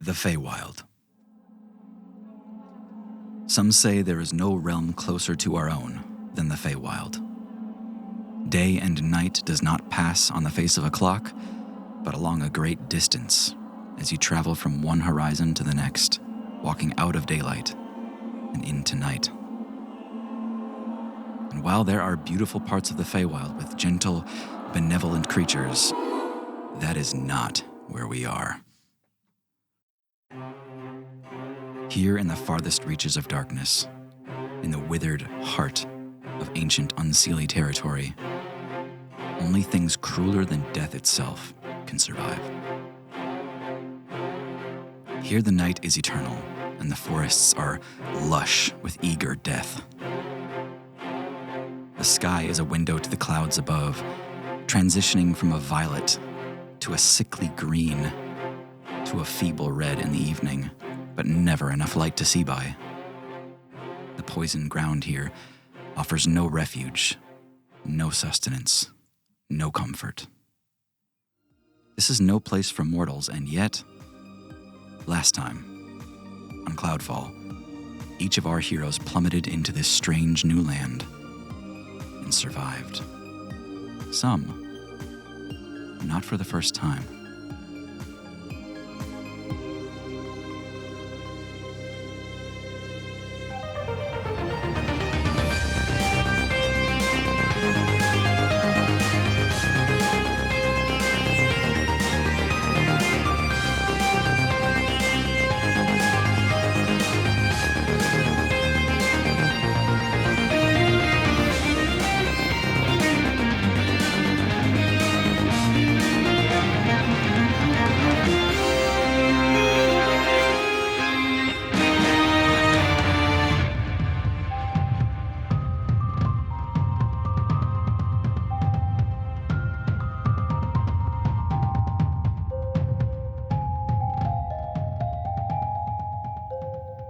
The Feywild. Some say there is no realm closer to our own than the Feywild. Day and night does not pass on the face of a clock, but along a great distance as you travel from one horizon to the next, walking out of daylight and into night. And while there are beautiful parts of the Feywild with gentle, benevolent creatures, that is not where we are. Here in the farthest reaches of darkness, in the withered heart of ancient unseelie territory, only things crueler than death itself can survive. Here the night is eternal, and the forests are lush with eager death. The sky is a window to the clouds above, transitioning from a violet to a sickly green to a feeble red in the evening, but never enough light to see by. The poisoned ground here offers no refuge, no sustenance, no comfort. This is no place for mortals, and yet, last time, on Cloudfall, each of our heroes plummeted into this strange new land and survived. Some, not for the first time.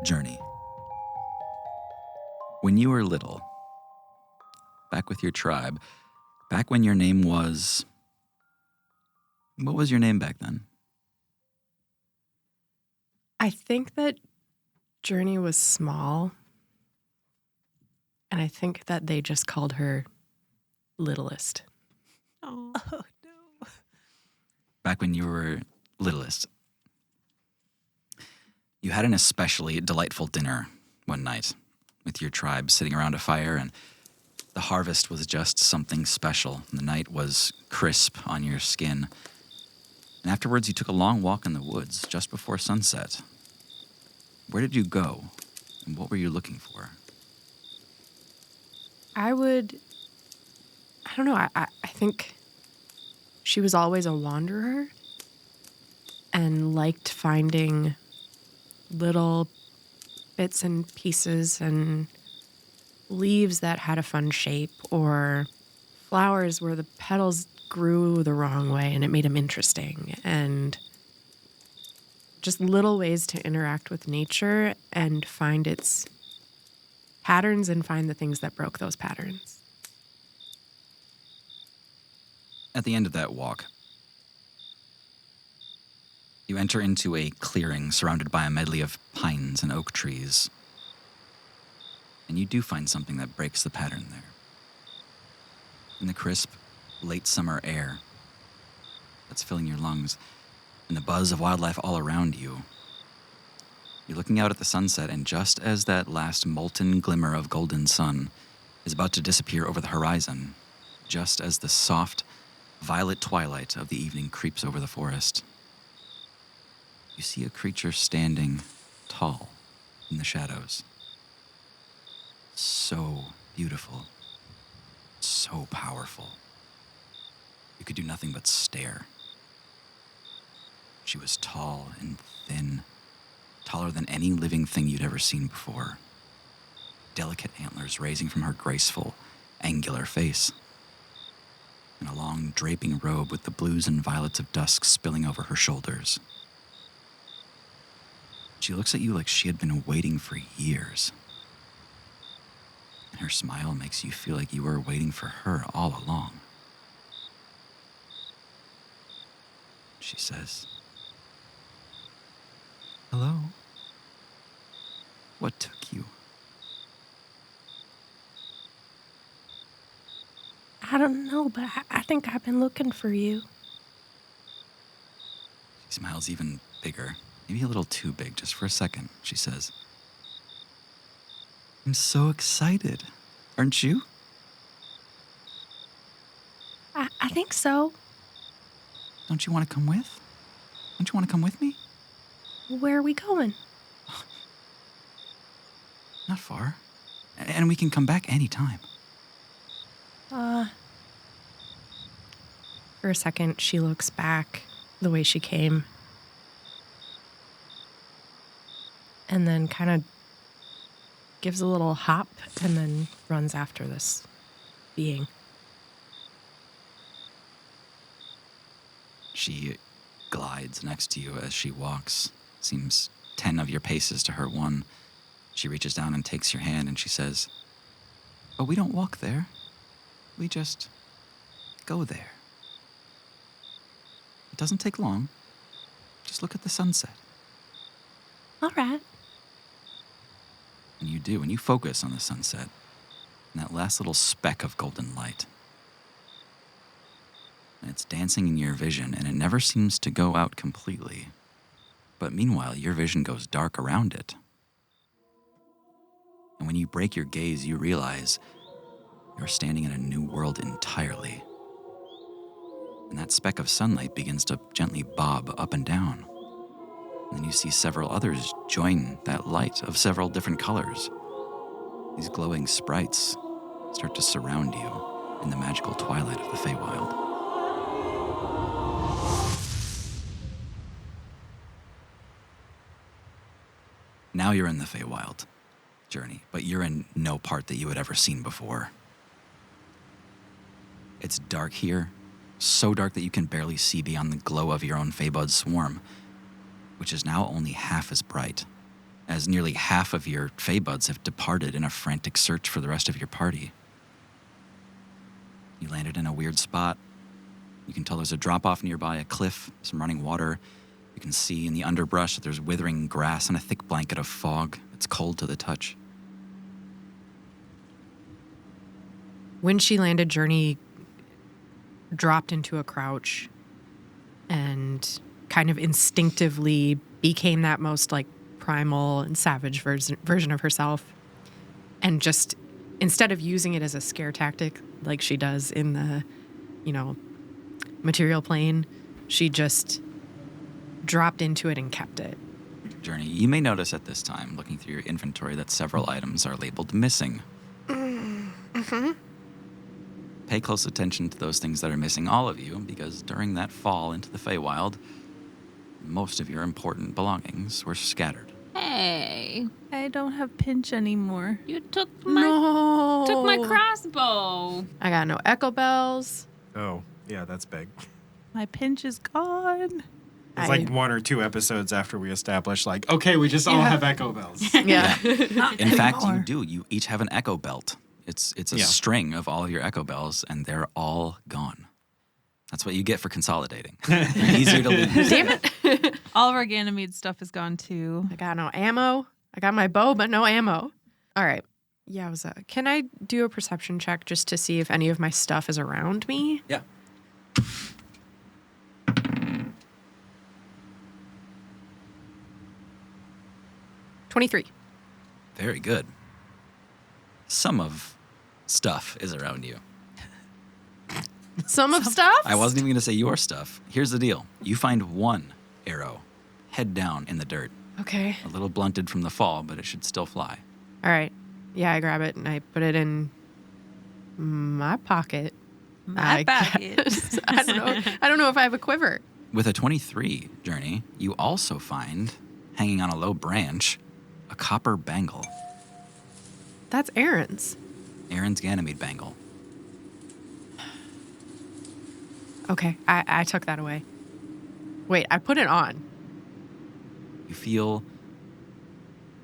Journey. When you were little, back with your tribe, back when your name was... What was your name back then? I think that Journey was small, and I think that they just called her Littlest. Oh, no. Back when you were littlest. You had an especially delightful dinner one night with your tribe sitting around a fire, and the harvest was just something special. The night was crisp on your skin. And afterwards, you took a long walk in the woods just before sunset. Where did you go, and what were you looking for? I don't know, I think she was always a wanderer and liked finding little bits and pieces and leaves that had a fun shape, or flowers where the petals grew the wrong way and it made them interesting, and just little ways to interact with nature and find its patterns and find the things that broke those patterns. At the end of that walk, you enter into a clearing surrounded by a medley of pines and oak trees. And you do find something that breaks the pattern there. In the crisp, late summer air that's filling your lungs, and the buzz of wildlife all around you, you're looking out at the sunset, and just as that last molten glimmer of golden sun is about to disappear over the horizon, just as the soft, violet twilight of the evening creeps over the forest, you see a creature standing tall in the shadows. So beautiful, so powerful. You could do nothing but stare. She was tall and thin, taller than any living thing you'd ever seen before. Delicate antlers raising from her graceful, angular face, and a long draping robe with the blues and violets of dusk spilling over her shoulders. She looks at you like she had been waiting for years. And her smile makes you feel like you were waiting for her all along. She says, What took you? I don't know, but I think I've been looking for you. She smiles even bigger, maybe a little too big just for a second. She says, I'm so excited. Aren't you? I think so. Don't you want to come with? Don't you want to come with me? Where are we going? Not far. And we can come back anytime. For a second, she looks back the way she came. And then kind of gives a little hop and then runs after this being. She glides next to you as she walks. Seems 10 of your paces to her 1. She reaches down and takes your hand and she says, but we don't walk there. We just go there. It doesn't take long. Just look at the sunset. All right. And you do, and you focus on the sunset and that last little speck of golden light. And it's dancing in your vision, and it never seems to go out completely. But meanwhile, your vision goes dark around it. And when you break your gaze, you realize you're standing in a new world entirely. And that speck of sunlight begins to gently bob up and down. And then you see several others join that light of several different colors. These glowing sprites start to surround you in the magical twilight of the Feywild. Now you're in the Feywild journey, but you're in no part that you had ever seen before. It's dark here, so dark that you can barely see beyond the glow of your own Feybud swarm, which is now only half as bright, as nearly half of your Feybuds have departed in a frantic search for the rest of your party. You landed in a weird spot. You can tell there's a drop-off nearby, a cliff, some running water. You can see in the underbrush that there's withering grass and a thick blanket of fog. It's cold to the touch. When she landed, Journey dropped into a crouch and kind of instinctively became that most like primal and savage version of herself. And just instead of using it as a scare tactic like she does in the, material plane, she just dropped into it and kept it. Journey, you may notice at this time, looking through your inventory, that several items are labeled missing. Mm-hmm. Pay close attention to those things that are missing, all of you, because during that fall into the Feywild, most of your important belongings were scattered. Hey, I don't have pinch anymore. you took my crossbow. I got no echo bells. Oh, yeah, that's big. My pinch is gone. It's like 1 or 2 episodes after we established, like, okay, we just all have echo bells. Yeah. In fact, you do. You each have an echo belt. It's a string of all of your echo bells, and they're all gone. That's what you get for consolidating. They're easier to lose. Damn it. All of our Ganymede stuff is gone too. I got no ammo. I got my bow, but no ammo. All right. Yeah, can I do a perception check just to see if any of my stuff is around me? Yeah. $23. Very good. Some of stuff is around you. Some of stuff? I wasn't even going to say your stuff. Here's the deal. You find 1 arrow, head down in the dirt. Okay. A little blunted from the fall, but it should still fly. All right. Yeah, I grab it and I put it in my pocket. My pocket. guess. I don't know. I don't know if I have a quiver. With a 23 journey, you also find, hanging on a low branch, a copper bangle. That's Aaron's. Aaron's Ganymede bangle. Okay, I took that away. Wait, I put it on. You feel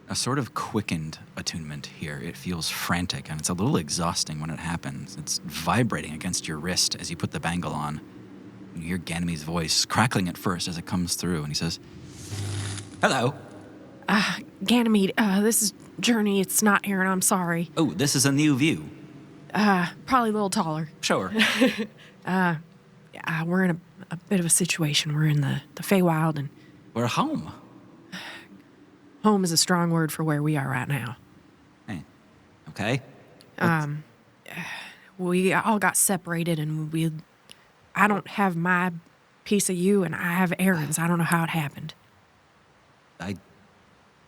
a sort of quickened attunement here. It feels frantic, and it's a little exhausting when it happens. It's vibrating against your wrist as you put the bangle on. You hear Ganymede's voice crackling at first as it comes through, and he says, "Hello." Ganymede, this is Journey, it's not here, and I'm sorry. Oh, this is a new view. Probably a little taller. Sure. We're in a bit of a situation. We're in the Feywild, and We're home. home is a strong word for where we are right now. Hey. Okay. We all got separated, and I don't have my piece of you, and I have Aaron's. I don't know how it happened. I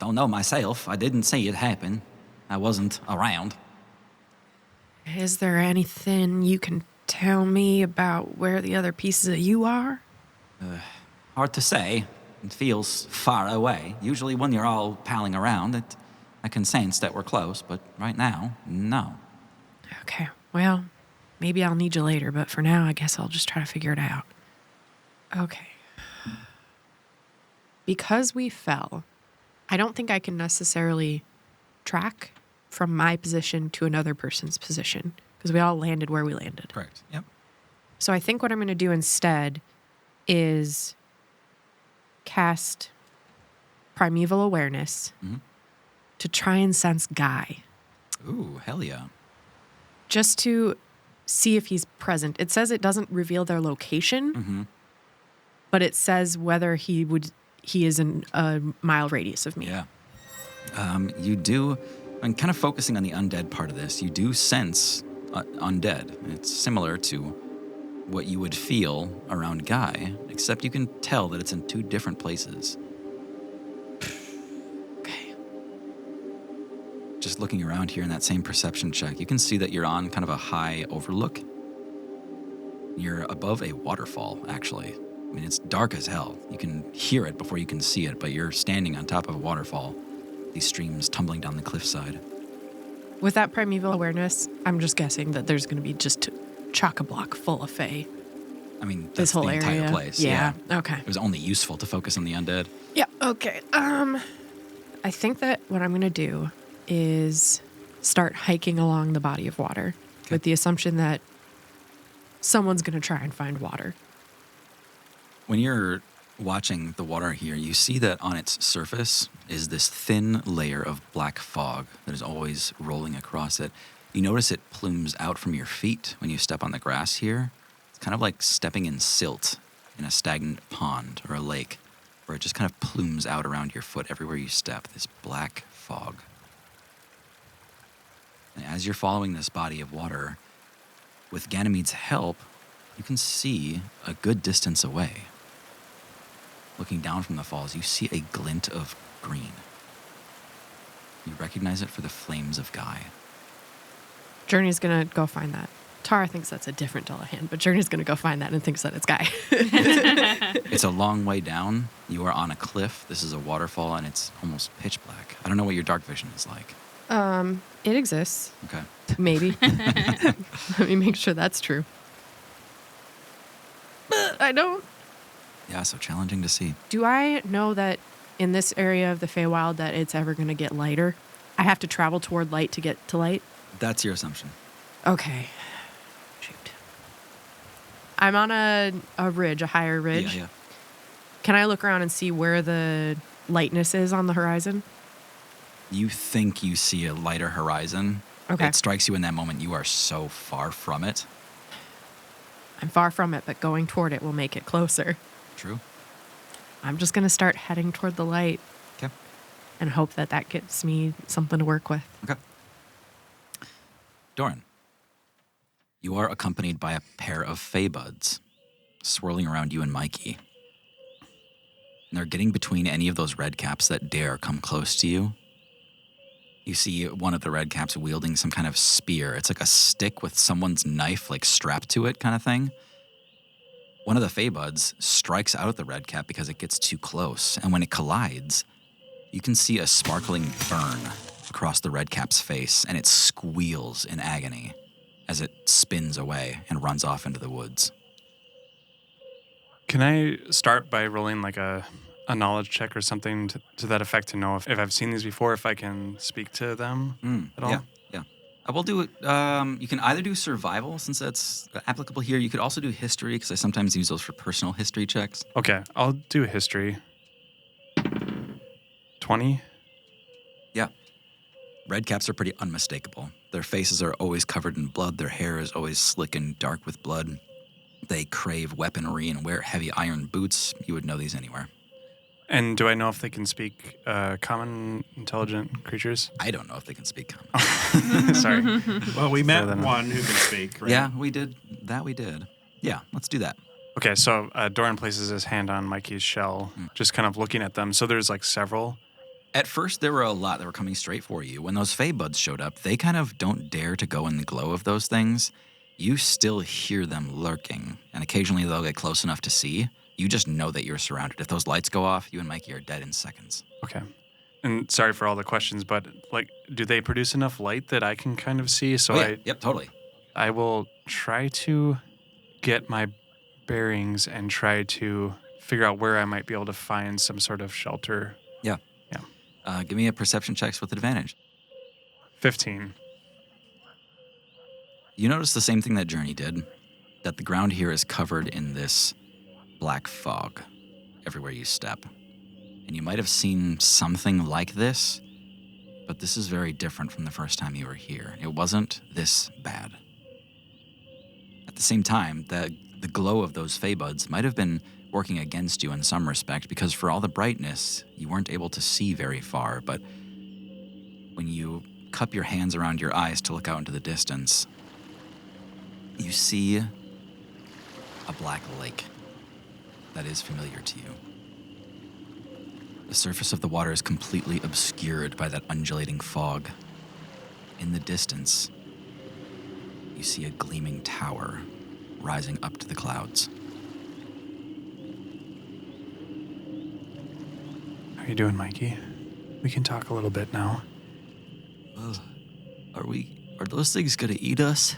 don't know myself. I didn't see it happen. I wasn't around. Is there anything you can tell me about where the other pieces of you are? Hard to say. It feels far away. Usually when you're all palling around, I can sense that we're close, but right now, no. Okay, well, maybe I'll need you later, but for now, I guess I'll just try to figure it out. Okay. Because we fell, I don't think I can necessarily track from my position to another person's position, because we all landed where we landed. Correct. Yep. So I think what I'm going to do instead is cast Primeval Awareness to try and sense Guy, Ooh, hell yeah. just to see if he's present. It says it doesn't reveal their location, but it says whether he is in a mile radius of me. Yeah. You do, and kind of focusing on the undead part of this, you do sense undead. It's similar to what you would feel around Guy, except you can tell that it's in two different places. Okay. Just looking around here in that same perception check, you can see that you're on kind of a high overlook. You're above a waterfall, actually. I mean, it's dark as hell. You can hear it before you can see it, but you're standing on top of a waterfall. These streams tumbling down the cliffside. With that Primeval Awareness, I'm just guessing that there's going to be just chock-a-block full of Fae. I mean, that's This whole the entire area. place. Yeah. Okay. It was only useful to focus on the undead. Yeah, okay. I think that what I'm going to do is start hiking along the body of water with the assumption that someone's going to try and find water. When you're watching the water here, you see that on its surface is this thin layer of black fog that is always rolling across it. You notice it plumes out from your feet when you step on the grass here. It's kind of like stepping in silt in a stagnant pond or a lake, where it just kind of plumes out around your foot everywhere you step, this black fog. And as you're following this body of water, with Ganymede's help, you can see a good distance away. Looking down from the falls, you see a glint of green. You recognize it for the flames of Guy. Journey's going to go find that. Tara thinks that's a different Dullahan, but Journey's going to go find that and thinks that it's Guy. It's a long way down. You are on a cliff. This is a waterfall, and it's almost pitch black. I don't know what your dark vision is like. It exists. Okay. Maybe. Let me make sure that's true. But I don't. Yeah, so challenging to see. Do I know that in this area of the Feywild that it's ever going to get lighter? I have to travel toward light to get to light? That's your assumption. Okay. Shoot. I'm on a ridge, a higher ridge. Yeah. Can I look around and see where the lightness is on the horizon? You think you see a lighter horizon. Okay. It strikes you in that moment. You are so far from it. I'm far from it, but going toward it will make it closer. True. I'm just going to start heading toward the light Okay. and hope that that gives me something to work with. Okay. Doran, you are accompanied by a pair of Feybuds swirling around you and Mikey. And they're getting between any of those red caps that dare come close to you. You see one of the red caps wielding some kind of spear. It's like a stick with someone's knife like strapped to it kind of thing. One of the Feybuds strikes out at the red cap because it gets too close. And when it collides, you can see a sparkling burn across the red cap's face, and it squeals in agony as it spins away and runs off into the woods. Can I start by rolling like a knowledge check or something to that effect to know if I've seen these before, if I can speak to them at all? Yeah. I will do it. You can either do survival, since that's applicable here. You could also do history, because I sometimes use those for personal history checks. Okay, I'll do history. 20? Yeah. Redcaps are pretty unmistakable. Their faces are always covered in blood. Their hair is always slick and dark with blood. They crave weaponry and wear heavy iron boots. You would know these anywhere. And do I know if they can speak common, intelligent creatures? I don't know if they can speak common. Sorry. Well, we met Further than- one who can speak, right? Yeah, we did. That we did. Yeah, let's do that. Okay, so Doran places his hand on Mikey's shell, just kind of looking at them. So there's like several. At first, there were a lot that were coming straight for you. When those Fey buds showed up, they kind of don't dare to go in the glow of those things. You still hear them lurking, and occasionally they'll get close enough to see. You just know that you're surrounded. If those lights go off, you and Mikey are dead in seconds. Okay. And sorry for all the questions, but like, do they produce enough light that I can kind of see? So Yep, totally. I will try to get my bearings and try to figure out where I might be able to find some sort of shelter. Yeah. Give me a perception checks with advantage. 15. You notice the same thing that Journey did, that the ground here is covered in this black fog everywhere you step. And you might have seen something like this, but this is very different from the first time you were here. It wasn't this bad. At the same time, the glow of those Fey buds might have been working against you in some respect, because for all the brightness, you weren't able to see very far, but when you cup your hands around your eyes to look out into the distance, you see a black lake that is familiar to you. The surface of the water is completely obscured by that undulating fog. In the distance, you see a gleaming tower rising up to the clouds. How you doing, Mikey? We can talk a little bit now. Are those things gonna eat us?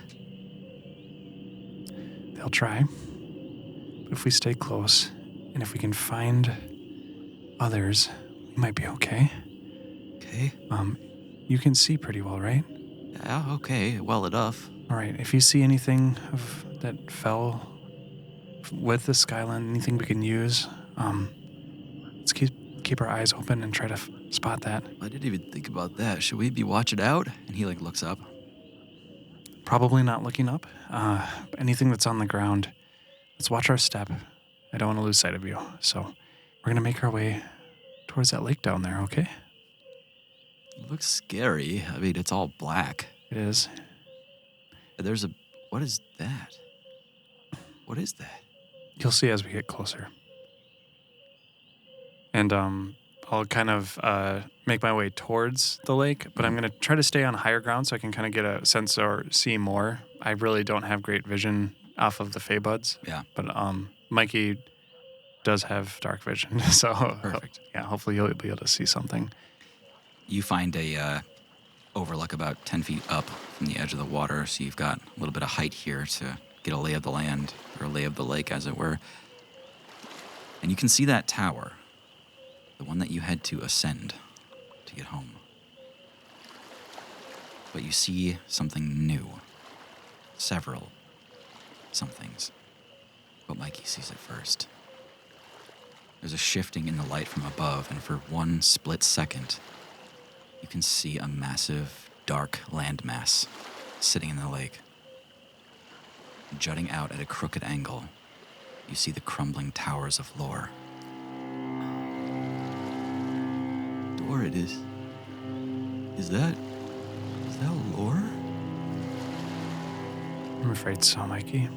They'll try. But if we stay close, and if we can find others, we might be okay. Okay. You can see pretty well, right? Yeah, okay, well enough. All right. If you see anything that fell with the skyline, anything we can use, let's keep our eyes open and try to spot that. I didn't even think about that. Should we be watching out? And he looks up. Probably not looking up. Anything that's on the ground, let's watch our step. I don't want to lose sight of you. So we're going to make our way towards that lake down there, okay? It looks scary. I mean, it's all black. It is. What is that? What is that? You'll see as we get closer. And I'll kind of make my way towards the lake, but I'm going to try to stay on higher ground so I can kind of get a sense or see more. I really don't have great vision off of the Fey buds. Yeah. But Mikey does have dark vision, so Perfect. Yeah, hopefully you'll be able to see something. You find a overlook about 10 feet up from the edge of the water, so you've got a little bit of height here to get a lay of the land, or a lay of the lake, as it were. And you can see that tower, the one that you had to ascend to get home. But you see something new. Several somethings. But Mikey sees it first. There's a shifting in the light from above, and for one split second, you can see a massive, dark landmass sitting in the lake. Jutting out at a crooked angle, you see the crumbling towers of Lore. Dora, it is. Is that Lore? I'm afraid so, Mikey.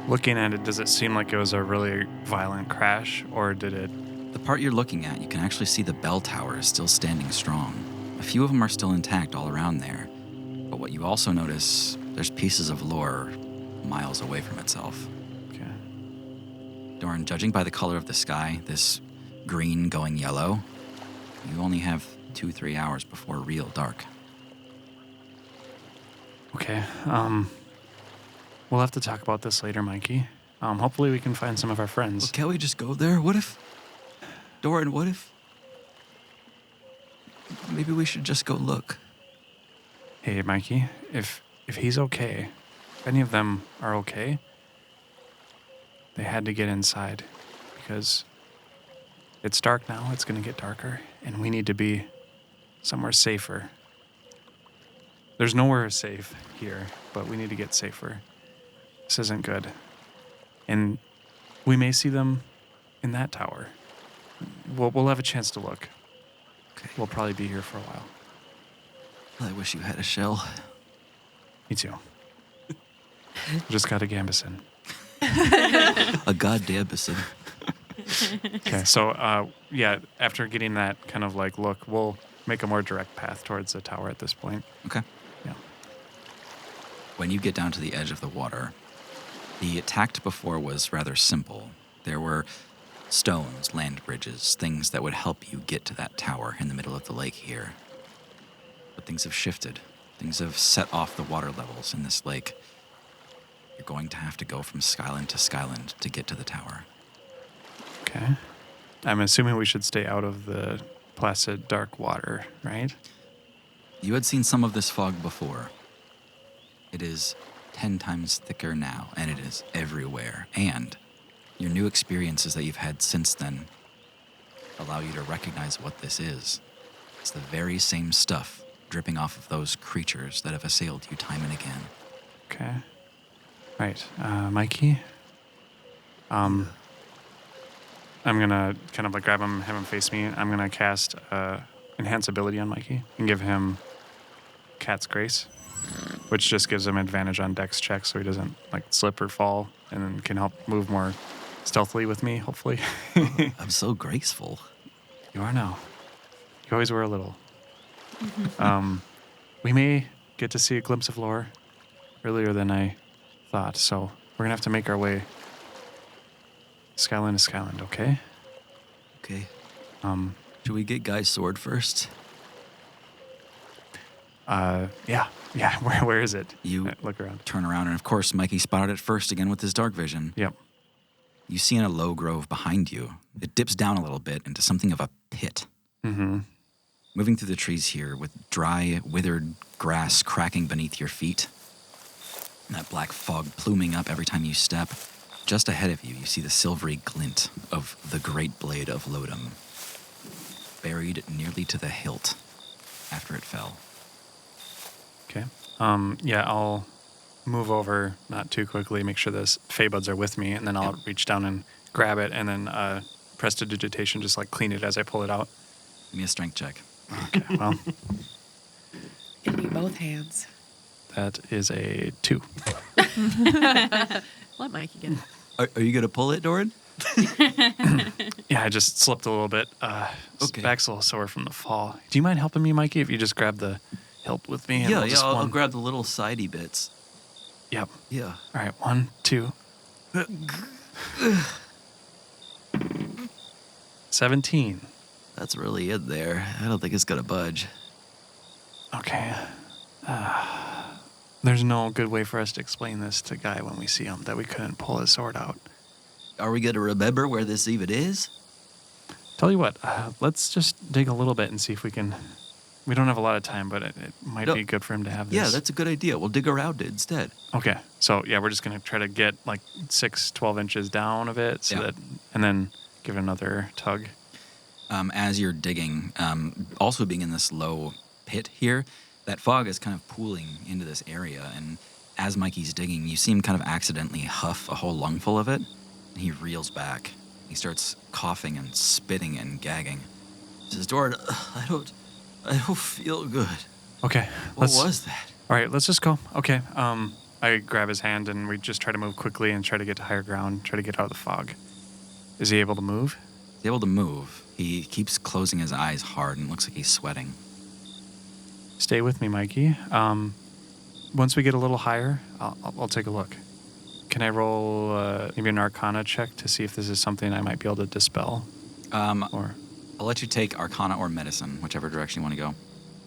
Looking at it, does it seem like it was a really violent crash, or did it... The part you're looking at, you can actually see the bell tower is still standing strong. A few of them are still intact all around there. But what you also notice, there's pieces of Lore miles away from itself. Okay. Doran, judging by the color of the sky, this green going yellow, you only have 2-3 hours before real dark. Okay, we'll have to talk about this later, Mikey. Hopefully we can find some of our friends. Well, can't we just go there? What if... Doran, what if... Maybe we should just go look. Hey, Mikey, if he's okay, if any of them are okay, they had to get inside because it's dark now, it's going to get darker, and we need to be somewhere safer. There's nowhere safe here, but we need to get safer. This isn't good. And we may see them in that tower. We'll have a chance to look. Okay. We'll probably be here for a while. I wish you had a shell. Me too. Just got a gambeson. A goddamn bison. Okay, so yeah, after getting that kind of like look, we'll make a more direct path towards the tower at this point. Okay. Yeah. When you get down to the edge of the water, the tact before was rather simple. There were stones, land bridges, things that would help you get to that tower in the middle of the lake here. But things have shifted. Things have set off the water levels in this lake. You're going to have to go from skyland to skyland to get to the tower. Okay. I'm assuming we should stay out of the placid, dark water, right? You had seen some of this fog before. It is 10 times thicker now, and it is everywhere. And your new experiences that you've had since then allow you to recognize what this is. It's the very same stuff dripping off of those creatures that have assailed you time and again. Okay. Right. Mikey? I'm going to kind of like grab him, have him face me. I'm going to cast Enhance Ability on Mikey and give him Cat's Grace, which just gives him advantage on Dex checks so he doesn't like slip or fall, and then can help move more stealthily with me, hopefully. I'm so graceful. You are now. You always were a little. We may get to see a glimpse of lore earlier than I thought, so we're going to have to make our way skyland to skyland, okay? Okay. Should we get Guy's sword first? Yeah. Where is it? You look around. turn around, and of course, Mikey spotted it first again with his dark vision. Yep. You see in a low grove behind you, it dips down a little bit into something of a pit. Mm-hmm. Moving through the trees here with dry, withered grass cracking beneath your feet, and that black fog pluming up every time you step. Just ahead of you, you see the silvery glint of the great blade of Lodom, buried nearly to the hilt after it fell. Okay. Yeah, I'll move over not too quickly, make sure those Feybuds are with me, and then I'll reach down and grab it, and then prestidigitation, just like clean it as I pull it out. Give me a strength check. Okay, well, Give me both hands. that is a 2. Let Mikey get it. Are you going to pull it, Doran? Yeah, I just slipped a little bit. Okay. Back's a little sore from the fall. Do you mind helping me, Mikey, if you just grab the hilt with me? And Yeah, we'll just I'll one... grab the little sidey bits. Yep. Yeah. All right, 1, 2. 17. That's really it there. I don't think it's going to budge. Okay. There's no good way for us to explain this to Guy when we see him, that we couldn't pull his sword out. Are we going to remember where this even is? Tell you what, let's just dig a little bit and see if we can... We don't have a lot of time, but it might be good for him to have this. Yeah, that's a good idea. We'll dig around it instead. Okay, so yeah, we're just going to try to get like 12 inches down of it, so that, and then give it another tug. As you're digging, also being in this low pit here, that fog is kind of pooling into this area, and as Mikey's digging, you see him kind of accidentally huff a whole lungful of it, and he reels back. He starts coughing and spitting and gagging. He says, Doran, I don't feel good. Okay. What was that? All right, let's just go. Okay. I grab his hand and we just try to move quickly and try to get to higher ground, try to get out of the fog. Is he able to move? He's able to move. He keeps closing his eyes hard and looks like he's sweating. Stay with me, Mikey. Once we get a little higher, I'll take a look. Can I roll maybe an Arcana check to see if this is something I might be able to dispel? Or I'll let you take Arcana or Medicine, whichever direction you want to go.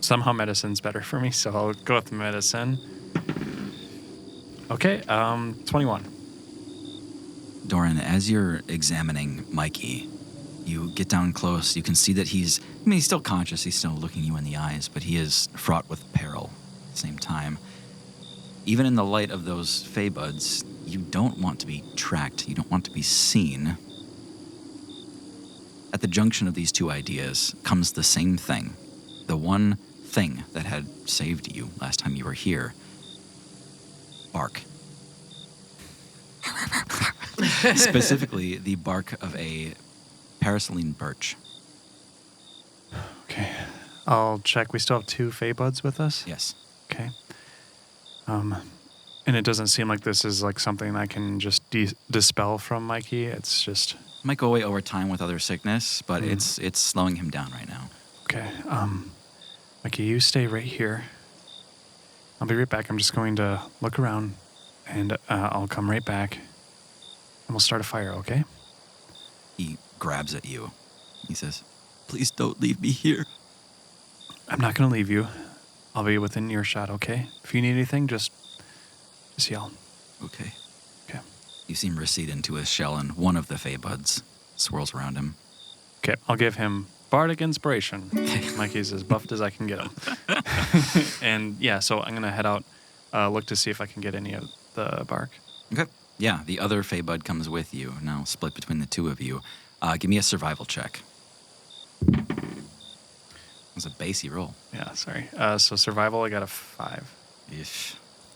somehow medicine's better for me, so I'll go with medicine. Okay, 21. Doran, as you're examining Mikey, you get down close. You can see that he's still conscious. He's still looking you in the eyes, but he is fraught with peril at the same time. Even in the light of those Feybuds, you don't want to be tracked. You don't want to be seen. At the junction of these two ideas comes the same thing. the one thing that had saved you last time you were here. Bark. Specifically, the bark of a parasaline birch. Okay. I'll check. We still have 2 Feybuds with us? Yes. Okay. And it doesn't seem like this is like something I can just dispel from Mikey. It's just... Might go away over time with other sickness, but it's slowing him down right now. Okay. Mikey, you stay right here. I'll be right back. I'm just going to look around, and I'll come right back, and we'll start a fire, okay? He grabs at you. He says, "Please don't leave me here." I'm not going to leave you. I'll be within earshot, okay? If you need anything, just yell. Okay. Okay. You see him recede into his shell, and one of the Feybuds swirls around him. Okay, I'll give him bardic inspiration. Mikey's as buffed as I can get him. And yeah, so I'm going to head out, look to see if I can get any of the bark. Okay. Yeah, the other Feybud comes with you, now split between the two of you. Give me a survival check. It was a basey roll. Yeah, sorry. So survival, I got a 5. Eesh.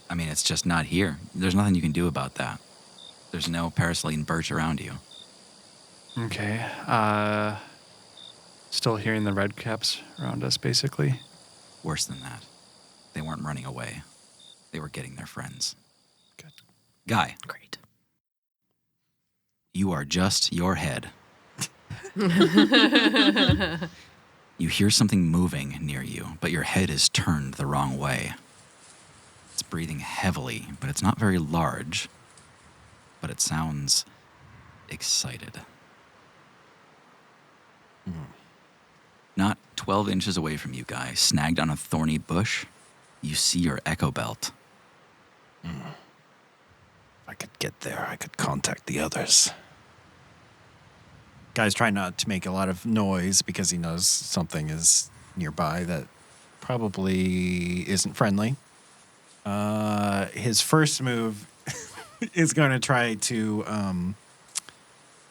I mean, it's just not here. There's nothing you can do about that. There's no parasaline birch around you. Okay. Still hearing the red caps around us, basically. Worse than that. They weren't running away. They were getting their friends. Good. Guy, Great. you are just your head. You hear something moving near you, but your head is turned the wrong way. It's breathing heavily, but it's not very large. But it sounds excited. Not 12 inches away from you, Guy, snagged on a thorny bush, you see your echo belt. If I could get there, I could contact the others. Guy's trying not to make a lot of noise because he knows something is nearby that probably isn't friendly. His first move is going to try to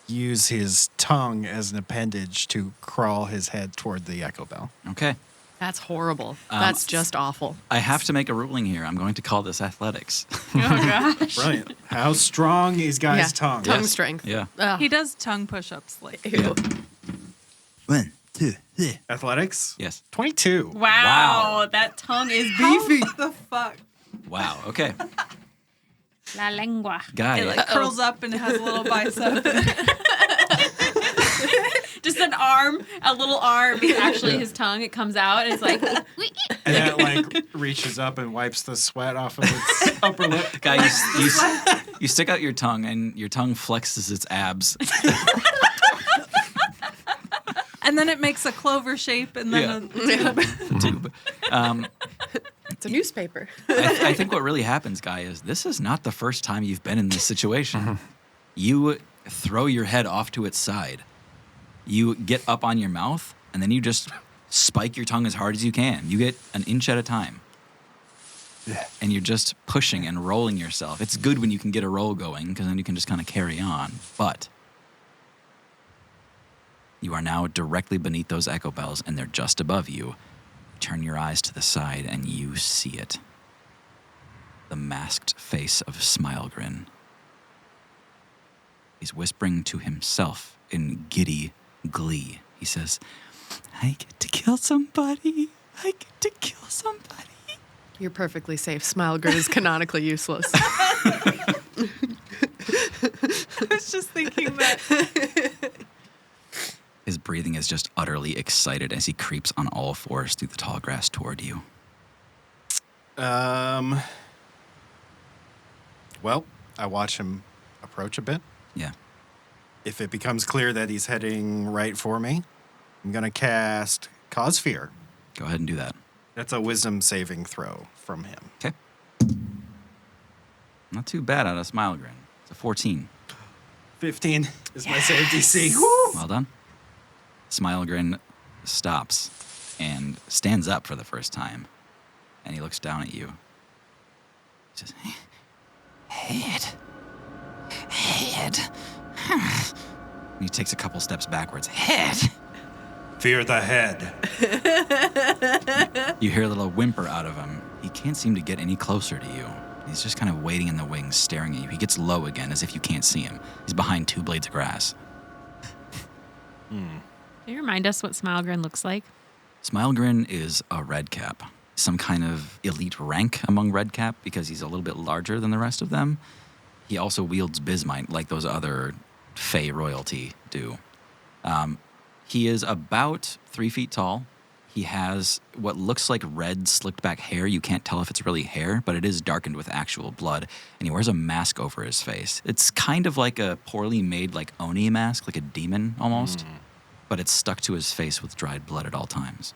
use his tongue as an appendage to crawl his head toward the echo bell. Okay. That's horrible. That's just awful. I have to make a ruling here. I'm going to call this athletics. Oh gosh. Brilliant. How strong is Guy's tongue? Tongue Yes. strength. Yeah. Ugh. He does tongue push-ups like. Ew. 1, 2, 3. Athletics? Yes. 22. Wow, that tongue is beefy. How the fuck? Wow. Okay. La lengua. Guy. It like curls up and it has a little bicep. Just an arm, a little arm. It's actually his tongue. It comes out and it's like. And then it like reaches up and wipes the sweat off of its upper lip. Guy, you stick out your tongue, and your tongue flexes its abs. And then it makes a clover shape and then a Tube. It's a newspaper. I think what really happens, Guy, is this is not the first time you've been in this situation. You throw your head off to its side. You get up on your mouth, and then you just spike your tongue as hard as you can. You get an inch at a time. And you're just pushing and rolling yourself. It's good when you can get a roll going, because then you can just kind of carry on. But you are now directly beneath those echo bells, and they're just above you. Turn your eyes to the side, and you see it. The masked face of Smilegrin. He's whispering to himself in giddy glee. He says, "I get to kill somebody. I get to kill somebody." You're perfectly safe. Smile Grin is canonically useless. I was just thinking that. His breathing is just utterly excited as he creeps on all fours through the tall grass toward you. Well, I watch him approach a bit. Yeah. If it becomes clear that he's heading right for me, I'm going to cast Cause Fear. Go ahead and do that. That's a wisdom saving throw from him. Okay. Not too bad out of Smilegrin. It's a 14. 15 is my save DC. Well done. Smilegrin stops and stands up for the first time. And he looks down at you. He says, "Head. Head." And he takes a couple steps backwards. "Head. Fear the head. You hear a little whimper out of him. He can't seem to get any closer to you. He's just kind of waiting in the wings, staring at you. He gets low again, as if you can't see him. He's behind 2 blades of grass. Can you remind us what Smilegrin looks like? Smilegrin is a redcap, some kind of elite rank among redcap because he's a little bit larger than the rest of them. He also wields bismite like those other Fey royalty do. He is about 3 feet tall. He has what looks like red slicked back hair. You can't tell if it's really hair, but it is darkened with actual blood. And he wears a mask over his face. It's kind of like a poorly made like Oni mask, like a demon almost. But it's stuck to his face with dried blood at all times.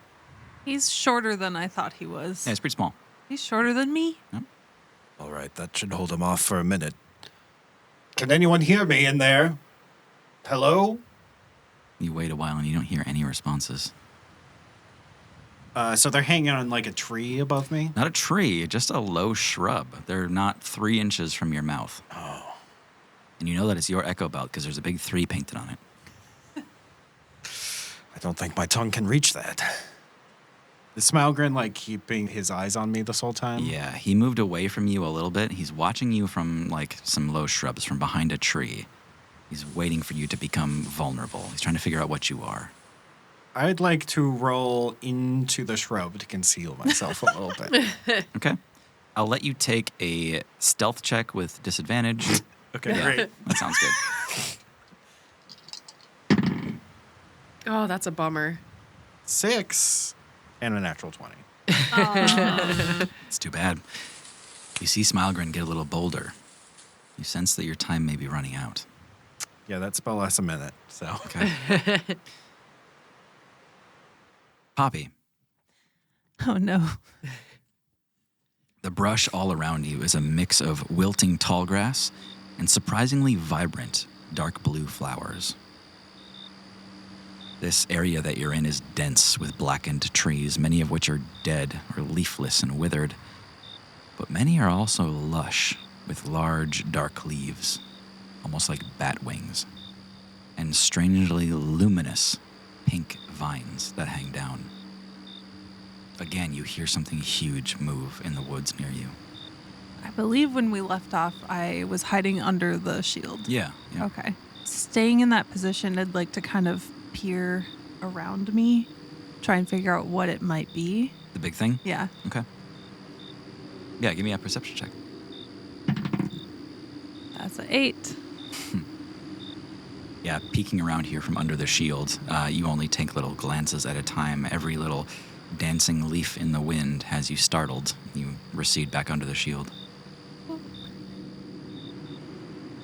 He's shorter than I thought he was. Yeah, it's pretty small. He's shorter than me. Yep. All right, that should hold him off for a minute. Can anyone hear me in there? Hello? You wait a while and you don't hear any responses. So they're hanging on like a tree above me? Not a tree, just a low shrub. They're not 3 inches from your mouth. Oh. And you know that it's your echo belt because there's a big 3 painted on it. I don't think my tongue can reach that. Is Smilegrin like keeping his eyes on me this whole time? Yeah, he moved away from you a little bit. He's watching you from like some low shrubs from behind a tree. He's waiting for you to become vulnerable. He's trying to figure out what you are. I'd like to roll into the shrub to conceal myself a little bit. Okay. I'll let you take a stealth check with disadvantage. Okay, Yeah, great. that sounds good. Oh, that's a bummer. 6 and a natural 20. It's too bad. You see Smilegrin get a little bolder. You sense that your time may be running out. Yeah, that spell lasts a minute, so. Okay. Poppy, Oh, no. the brush all around you is a mix of wilting tall grass and surprisingly vibrant dark blue flowers. This area that you're in is dense with blackened trees, many of which are dead or leafless and withered. But many are also lush with large dark leaves, almost like bat wings, and strangely luminous pink vines that hang down. Again, you hear something huge move in the woods near you. I believe when we left off, I was hiding under the shield. Yeah. Okay. Staying in that position, I'd like to kind of peer around me, try and figure out what it might be. The big thing? Yeah. Okay. Yeah, give me a perception check. That's an 8. Yeah, peeking around here from under the shield, you only take little glances at a time. Every little dancing leaf in the wind has you startled. You recede back under the shield.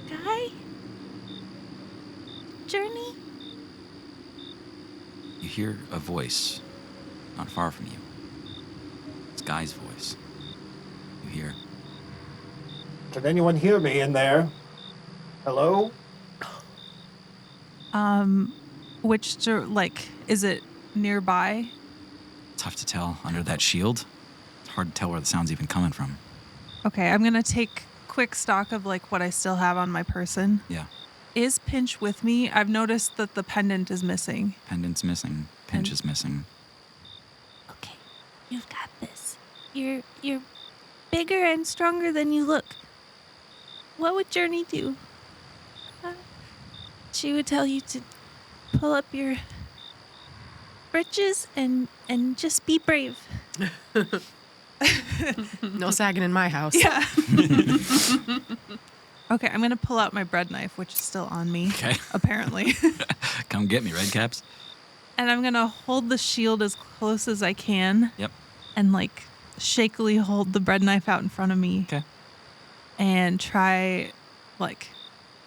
Guy? Journey? You hear a voice not far from you. It's Guy's voice. You hear, Can anyone hear me in there? Hello? Is it nearby? tough to tell under that shield. It's hard to tell where the sound's even coming from. Okay, I'm going to take quick stock of like what I still have on my person. Yeah. Is Pinch with me? I've noticed that the pendant is missing. Pendant's missing. Pinch is missing. Okay, you've got this. You're bigger and stronger than you look. What would Journey do? She would tell you to pull up your britches and just be brave. No sagging in my house. Yeah. Okay, I'm going to pull out my bread knife, which is still on me, Okay. apparently. Come get me, Redcaps. And I'm going to hold the shield as close as I can. Yep. And like shakily hold the bread knife out in front of me. Okay. And try like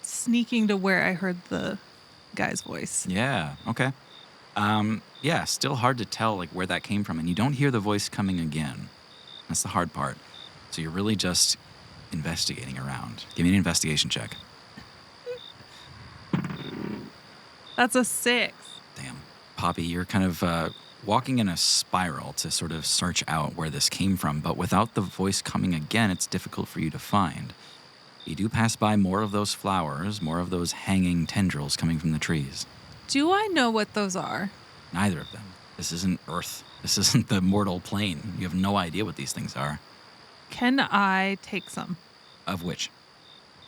sneaking to where I heard the guy's voice. Yeah. Okay. Yeah, still hard to tell like where that came from, and you don't hear the voice coming again. That's the hard part. So you're really just investigating around. Give me an investigation check. That's a 6. Damn. Poppy, you're kind of walking in a spiral to sort of search out where this came from, but without the voice coming again, it's difficult for you to find. You do pass by more of those flowers, more of those hanging tendrils coming from the trees. Do I know what those are? Neither of them. This isn't Earth. This isn't the mortal plane. You have no idea what these things are. Can I take some? Of which?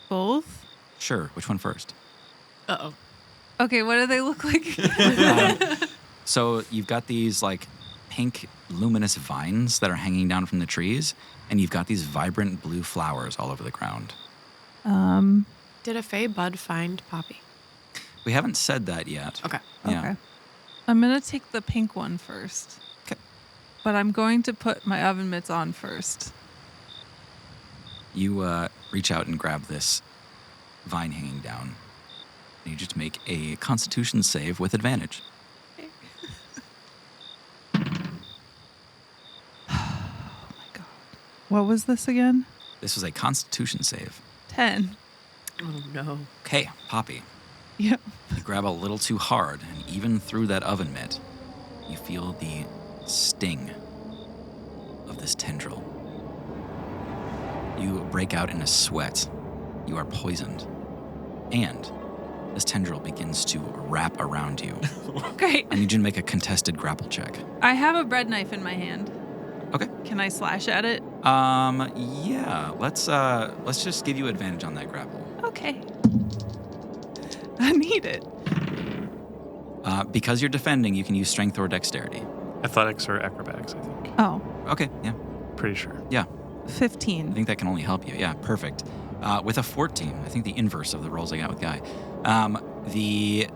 Both? Sure. Which one first? Uh-oh. Okay, what do they look like? So you've got these like pink luminous vines that are hanging down from the trees, and you've got these vibrant blue flowers all over the ground. Did a Fey bud find Poppy? We haven't said that yet. Okay. Yeah. Okay. I'm going to take the pink one first. Okay. But I'm going to put my oven mitts on first. You reach out and grab this vine hanging down. And you just make a Constitution save with advantage. Oh my god. What was this again? This was a Constitution save. 10. Oh, no. Okay, Poppy. Yep. You grab a little too hard, and even through that oven mitt, you feel the sting of this tendril. You break out in a sweat. You are poisoned. And this tendril begins to wrap around you. Great. I need you to make a contested grapple check. I have a bread knife in my hand. Okay. Can I slash at it? Yeah. Let's just give you advantage on that grapple. Okay. I need it. Because you're defending, you can use strength or dexterity. Athletics or acrobatics, I think. Oh, Okay, yeah. Pretty sure. Yeah. 15. I think that can only help you. Yeah, perfect. With a 14, I think the inverse of the rolls I got with Guy, the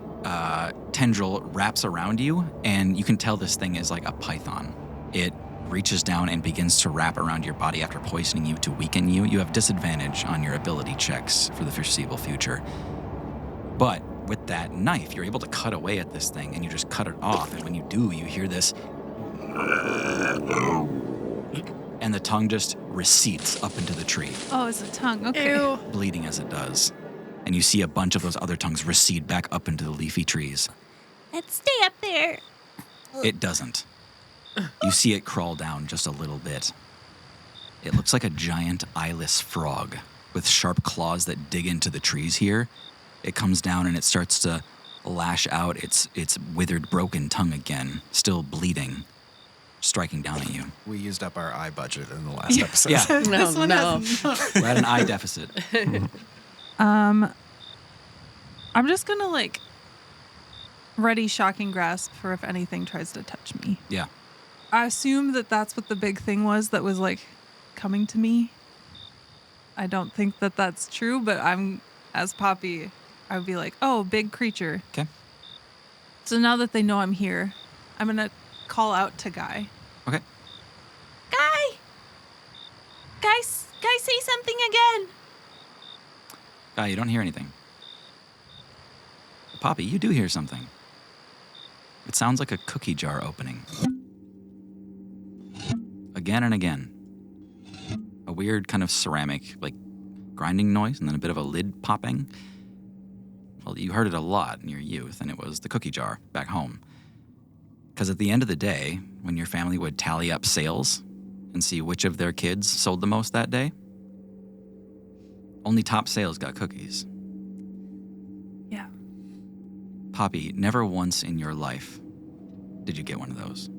tendril wraps around you, and you can tell this thing is like a python. It reaches down and begins to wrap around your body after poisoning you to weaken you. You have disadvantage on your ability checks for the foreseeable future. But with that knife, you're able to cut away at this thing, and you just cut it off. And when you do, you hear this, and the tongue just recedes up into the tree, Oh, it's a tongue. Okay. Ew. bleeding as it does. And you see a bunch of those other tongues recede back up into the leafy trees. Let's stay up there. It doesn't. You see it crawl down just a little bit. It looks like a giant eyeless frog with sharp claws that dig into the trees here. It comes down and it starts to lash out its withered, broken tongue again, still bleeding, striking down at you. We used up our eye budget in the last episode. Yeah, No, This one no. has we're at an eye deficit. I'm just gonna like ready shocking grasp for if anything tries to touch me. Yeah. I assume that that's what the big thing was that was like coming to me. I don't think that that's true, but as Poppy, I would be like, oh, big creature. Okay. So now that they know I'm here, I'm gonna call out to Guy. Okay. Guy! Guy, say something again. Guy, you don't hear anything. Poppy, you do hear something. It sounds like a cookie jar opening. Again and again. A weird kind of ceramic, like, grinding noise, and then a bit of a lid popping. Well, you heard it a lot in your youth, and it was the cookie jar back home. Because at the end of the day, when your family would tally up sales and see which of their kids sold the most that day, only top sales got cookies. Yeah. Poppy, never once in your life did you get one of those.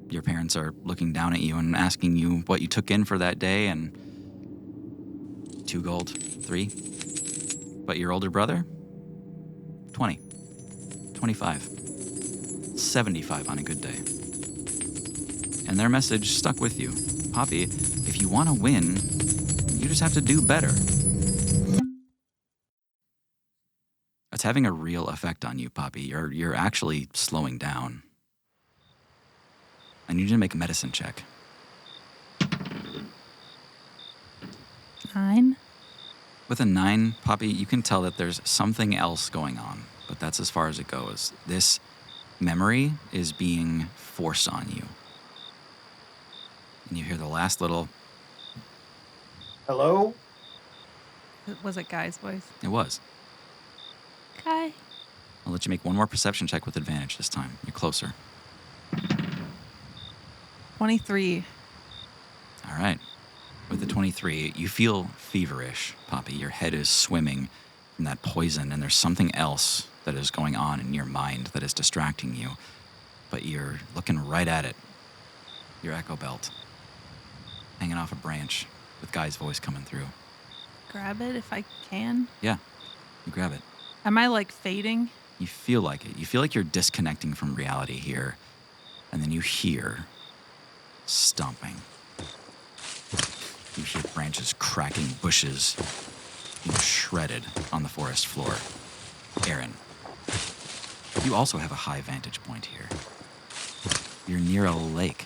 Your parents are looking down at you and asking you what you took in for that day, and 2 gold, 3. But your older brother? 20, 25, 75 on a good day. And their message stuck with you. Poppy, if you want to win, you just have to do better. It's having a real effect on you, Poppy. You're actually slowing down. I need you to make a medicine check. 9. With a 9, Poppy, you can tell that there's something else going on, but that's as far as it goes. This memory is being forced on you. And you hear the last little, Hello? Was it Guy's voice? it was. Guy. I'll let you make one more perception check with advantage this time. You're closer. 23. All right. With the 23, you feel feverish, Poppy. Your head is swimming from that poison, and there's something else that is going on in your mind that is distracting you. but you're looking right at it. Your echo belt, hanging off a branch with Guy's voice coming through. Grab it if I can. Yeah, you grab it. Am I like fading? You feel like it. You feel like you're disconnecting from reality here. And then you hear stomping. You hear branches cracking, bushes being shredded on the forest floor. Aaron, you also have a high vantage point here. You're near a lake.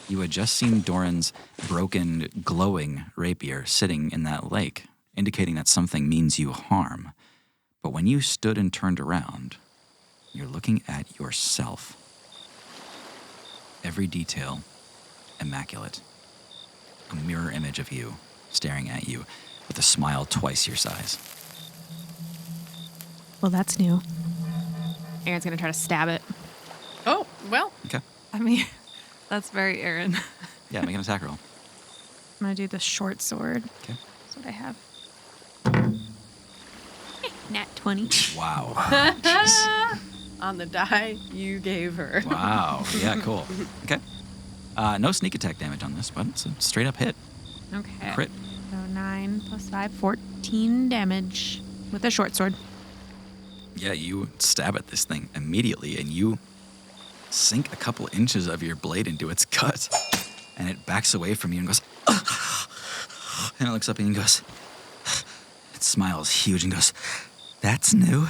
You had just seen Doran's broken, glowing rapier sitting in that lake, indicating that something means you harm. But when you stood and turned around, you're looking at yourself. Every detail, immaculate. A mirror image of you, staring at you, with a smile twice your size. Well, that's new. Aaron's gonna try to stab it. Oh, well. Okay. I mean, that's very Aaron. Yeah, make an attack roll. I'm gonna do the short sword. Okay. That's what I have. Nat 20. Wow. Jeez. On the die you gave her. Wow. Yeah, cool. Okay. No sneak attack damage on this, but it's a straight up hit. Okay. Crit. So 9 plus 5, 14 damage with a short sword. Yeah, you stab at this thing immediately, and you sink a couple inches of your blade into its gut, and it backs away from you and goes, and it looks up at you and goes, it smiles huge and goes, that's new.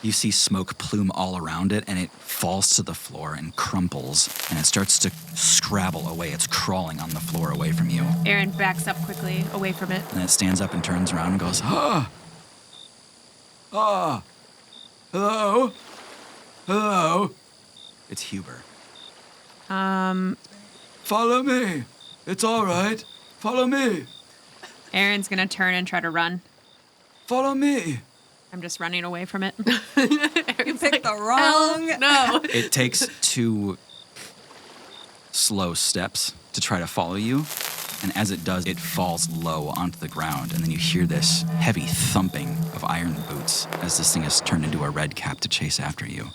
You see smoke plume all around it, and it falls to the floor and crumples, and it starts to scrabble away. It's crawling on the floor away from you. Aaron backs up quickly away from it. And it stands up and turns around and goes, ah! Ah! Hello? Hello? It's Huber. Follow me. It's all right. Follow me. Aaron's gonna turn and try to run. Follow me. I'm just running away from it. You picked the wrong. No. It takes 2 slow steps to try to follow you. And as it does, it falls low onto the ground. And then you hear this heavy thumping of iron boots as this thing has turned into a red cap to chase after you.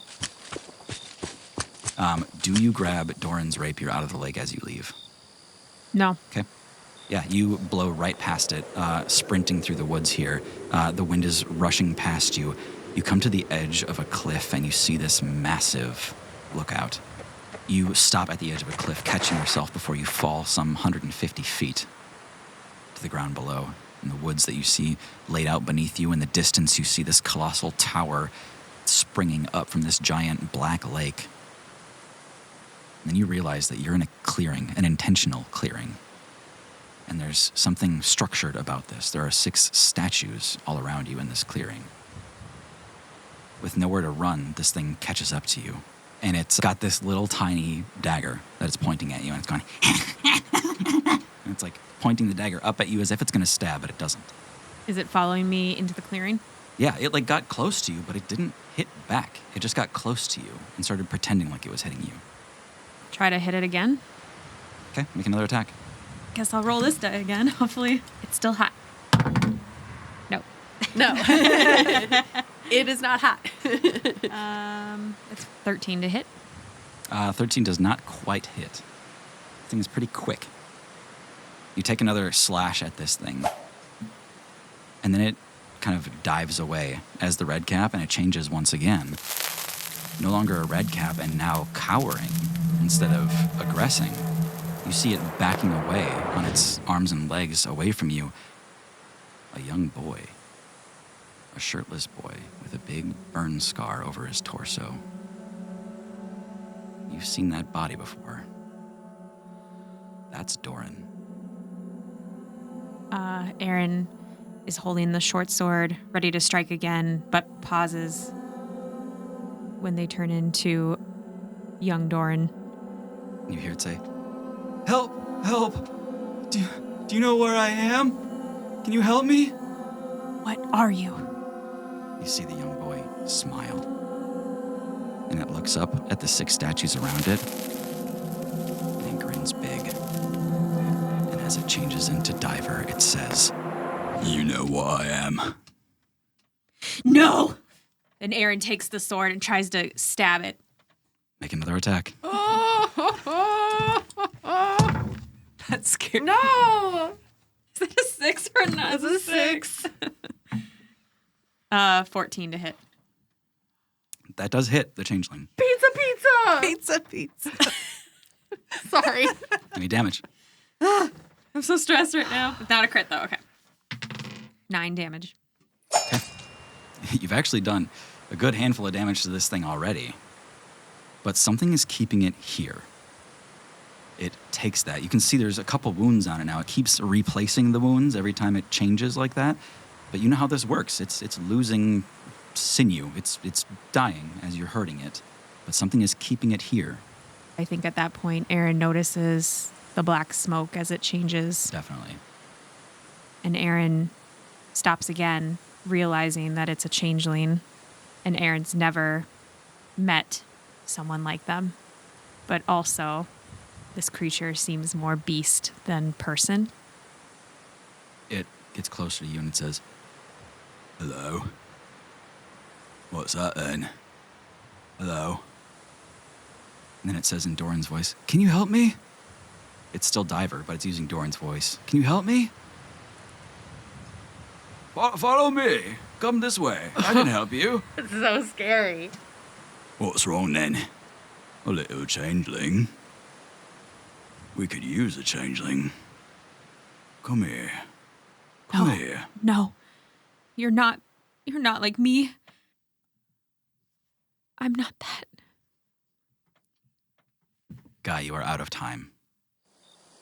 Do you grab Doran's rapier out of the lake as you leave? No. Okay. Yeah, you blow right past it, sprinting through the woods here. The wind is rushing past you. You come to the edge of a cliff and you see this massive lookout. You stop at the edge of a cliff, catching yourself before you fall some 150 feet to the ground below. In the woods that you see laid out beneath you, in the distance you see this colossal tower springing up from this giant black lake. And then you realize that you're in a clearing, an intentional clearing. And there's something structured about this. There are 6 statues all around you in this clearing. With nowhere to run, this thing catches up to you. And it's got this little tiny dagger that it's pointing at you, and it's going, and it's like pointing the dagger up at you as if it's going to stab, but it doesn't. Is it following me into the clearing? Yeah, it like got close to you, but it didn't hit back. It just got close to you and started pretending like it was hitting you. Try to hit it again. Okay, make another attack. Guess I'll roll this die again. Hopefully it's still hot. No. No. It is not hot. It's 13 to hit. 13 does not quite hit. The thing is pretty quick. You take another slash at this thing, and then it kind of dives away as the red cap, and it changes once again. No longer a red cap, and now cowering instead of aggressing. You see it backing away on its arms and legs away from you. A young boy. A shirtless boy with a big burn scar over his torso. You've seen that body before. That's Doran. Aaron is holding the short sword, ready to strike again, but pauses when they turn into young Doran. You hear it say, "Help! Help! Do you know where I am? Can you help me?" What are you? You see the young boy smile. And it looks up at the 6 statues around it. And it grins big. And as it changes into Diver, it says, "You know what I am." No! And Aaron takes the sword and tries to stab it. Make another attack. That's scary. No! Is it a 6 or not? It's a 6. 14 to hit. That does hit the changeling. Pizza! Sorry. Give me damage. I'm so stressed right now. It's not a crit, though. Okay. 9 damage. You've actually done a good handful of damage to this thing already. But something is keeping it here. It takes that. You can see there's a couple wounds on it now. It keeps replacing the wounds every time it changes like that. But you know how this works. It's losing sinew. It's dying as you're hurting it. But something is keeping it here. I think at that point, Aaron notices the black smoke as it changes. Definitely. And Aaron stops again, realizing that it's a changeling. And Aaron's never met someone like them. But also, this creature seems more beast than person. It gets closer to you and it says, "Hello? What's that then? Hello?" And then it says in Doran's voice, "Can you help me?" It's still Diver, but it's using Doran's voice. "Can you help me?" "Follow me. Come this way. I can help you." It's so scary. "What's wrong then? A little changeling. We could use a changeling. Come here. Come here." No. You're not like me. I'm not that. Guy, you are out of time.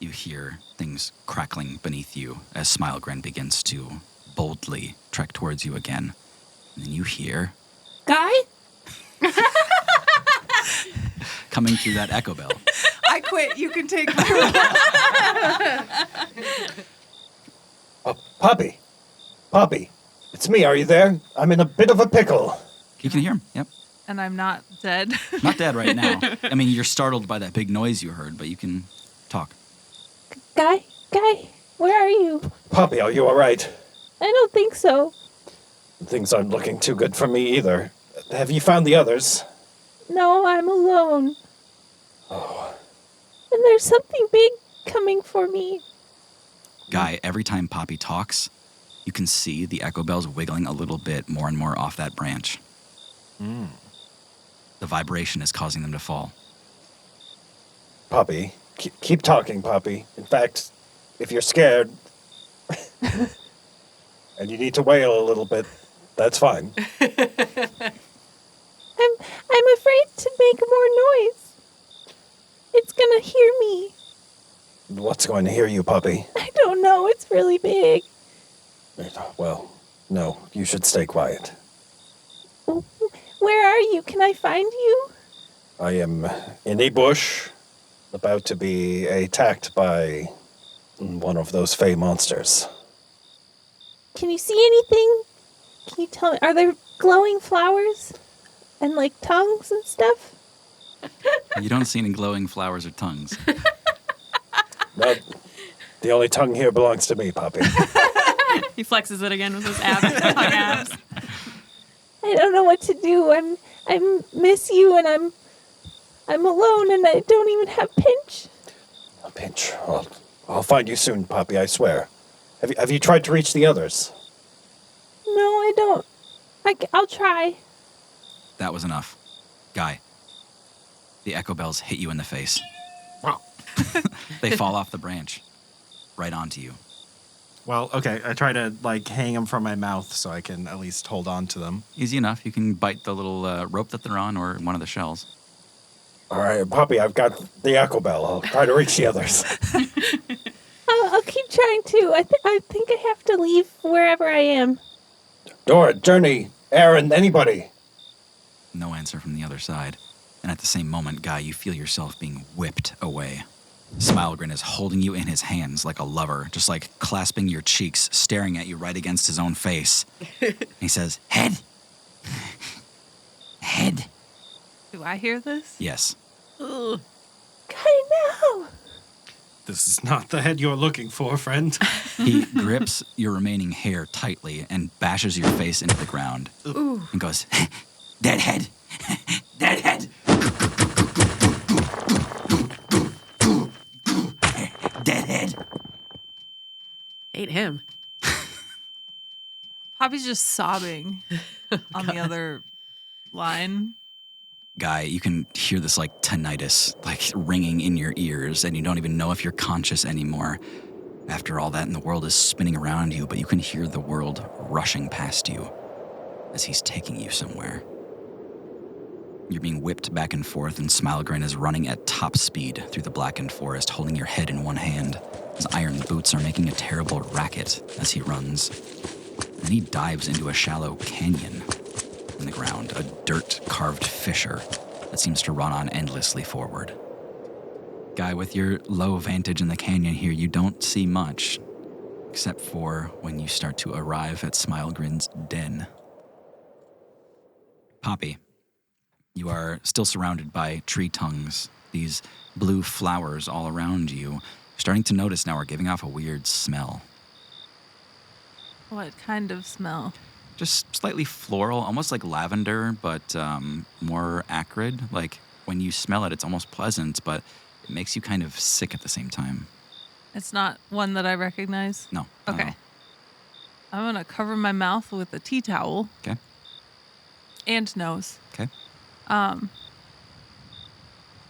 You hear things crackling beneath you as Smilegrin begins to boldly trek towards you again. And then you hear, Guy? coming through that echo bell. I quit. You can take my Oh, Poppy. Poppy. It's me. Are you there? I'm in a bit of a pickle. You can hear him, yep. And I'm not dead. Not dead right now. I mean, you're startled by that big noise you heard, but you can talk. Guy, where are you? Poppy, are you all right? I don't think so. Things aren't looking too good for me either. Have you found the others? No, I'm alone. Oh. And there's something big coming for me. Guy, every time Poppy talks, you can see the echo bells wiggling a little bit more and more off that branch. The vibration is causing them to fall. Poppy, keep talking, Poppy. In fact, if you're scared and you need to wail a little bit, that's fine. I'm afraid to make more noise. It's gonna hear me. What's going to hear you, Poppy? I don't know. It's really big. Well, no, you should stay quiet. Where are you? Can I find you? I am in a bush, about to be attacked by one of those Fey monsters. Can you see anything? Can you tell me? Are there glowing flowers? And like tongues and stuff? You don't see any glowing flowers or tongues. No, the only tongue here belongs to me, Poppy. He flexes it again with his abs. I don't know what to do. I miss you, and I'm alone, and I don't even have Pinch. A pinch. I'll find you soon, Poppy, I swear. Have you tried to reach the others? No, I don't. I'll try. That was enough. Guy, the echo bells hit you in the face. They fall off the branch, right onto you. Well, okay, I try to, hang them from my mouth so I can at least hold on to them. Easy enough. You can bite the little rope that they're on or one of the shells. All right, Poppy, I've got the echo bell. I'll try to reach the others. I'll keep trying to. I think I have to leave wherever I am. Dora, Journey, Aaron, anybody? No answer from the other side. And at the same moment, Guy, you feel yourself being whipped away. Smilegrin is holding you in his hands like a lover, just clasping your cheeks, staring at you right against his own face. He says, "Head! Head!" Do I hear this? Yes. Guy, no! This is not the head you're looking for, friend. He grips your remaining hair tightly and bashes your face into the ground. And goes, Deadhead! Deadhead! Deadhead! Hate him. Poppy's just sobbing on the other line. Guy, you can hear this like tinnitus, like ringing in your ears, and you don't even know if you're conscious anymore. After all that, and the world is spinning around you, but you can hear the world rushing past you as he's taking you somewhere. You're being whipped back and forth, and Smilegrin is running at top speed through the blackened forest, holding your head in one hand. His iron boots are making a terrible racket as he runs. And he dives into a shallow canyon in the ground, a dirt-carved fissure that seems to run on endlessly forward. Guy, with your low vantage in the canyon here, you don't see much, except for when you start to arrive at Smilegrin's den. Poppy, you are still surrounded by tree tongues, these blue flowers all around you. Starting to notice now are giving off a weird smell. What kind of smell? Just slightly floral, almost like lavender, but more acrid. Like when you smell it, it's almost pleasant, but it makes you kind of sick at the same time. It's not one that I recognize? No. not at Okay. I'm going to cover my mouth with a tea towel. all. Okay. And nose. Okay.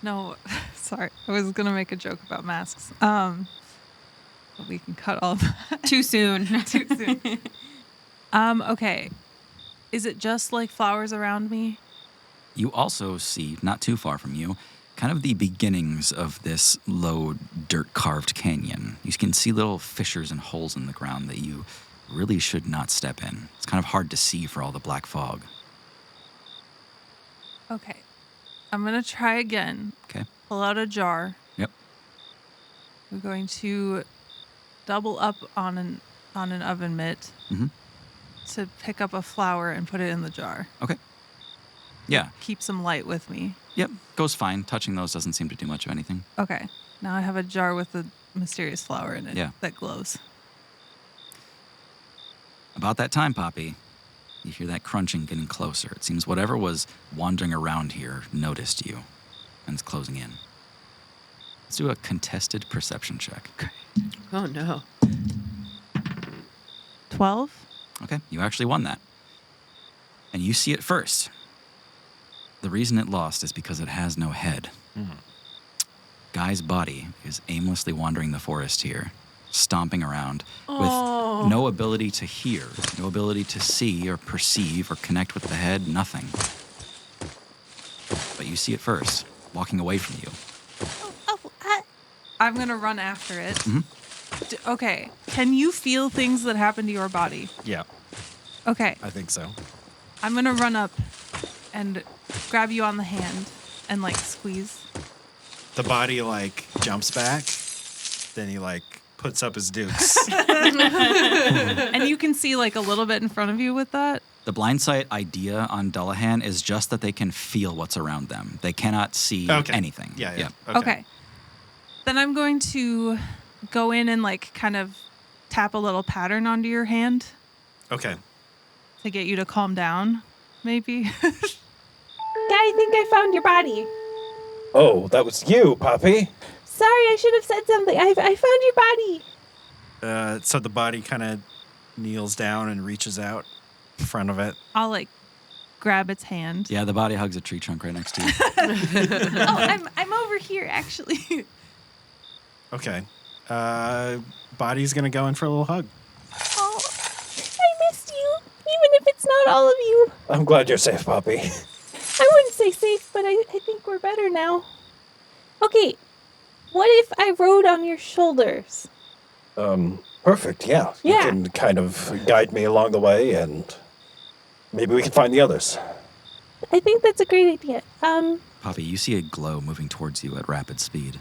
No, sorry. I was going to make a joke about masks. But we can cut all of that. Too soon. Too soon. Okay. Is it just like flowers around me? You also see, not too far from you, kind of the beginnings of this low, dirt-carved canyon. You can see little fissures and holes in the ground that you really should not step in. It's kind of hard to see for all the black fog. Okay. I'm going to try again. Okay. Pull out a jar. Yep. We're going to double up on an oven mitt Mm-hmm. to pick up a flower and put it in the jar. Okay. Yeah. Keep some light with me. Yep. Goes fine. Touching those doesn't seem to do much of anything. Okay. Now I have a jar with a mysterious flower in it Yeah. that glows. About that time, Poppy, you hear that crunching getting closer. It seems whatever was wandering around here noticed you and is closing in. Let's do a contested perception check. Oh, no. 12? Okay, you actually won that. And you see it first. The reason it lost is because it has no head. Guy's body is aimlessly wandering the forest here, stomping around with no ability to hear, no ability to see or perceive or connect with the head, nothing. But you see it first, walking away from you. I'm going to run after it. Mhm. Okay. Can you feel things that happen to your body? Yeah, Okay. I think so. I'm going to run up and grab you on the hand and like squeeze. The body like jumps back, then he like puts up his dukes. And you can see like a little bit in front of you with that. The blind sight idea on Dullahan is just that they can feel what's around them. They cannot see anything. Yeah. Okay. Then I'm going to go in and like kind of tap a little pattern onto your hand Okay. to get you to calm down, maybe. Yeah, I think I found your body. Oh, that was you, Poppy. Sorry, I should have said something. I found your body. So the body kind of kneels down and reaches out in front of it. I'll like grab its hand. Yeah, the body hugs a tree trunk right next to you. Oh, I'm over here, actually. Okay. Body's gonna go in for a little hug. Oh, I missed you, even if it's not all of you. I'm glad you're safe, Poppy. I wouldn't say safe, but I think we're better now. Okay, what if I rode on your shoulders? Perfect, yeah. You Yeah. can kind of guide me along the way, and maybe we can find the others. I think that's a great idea. Poppy, you see a glow moving towards you at rapid speed.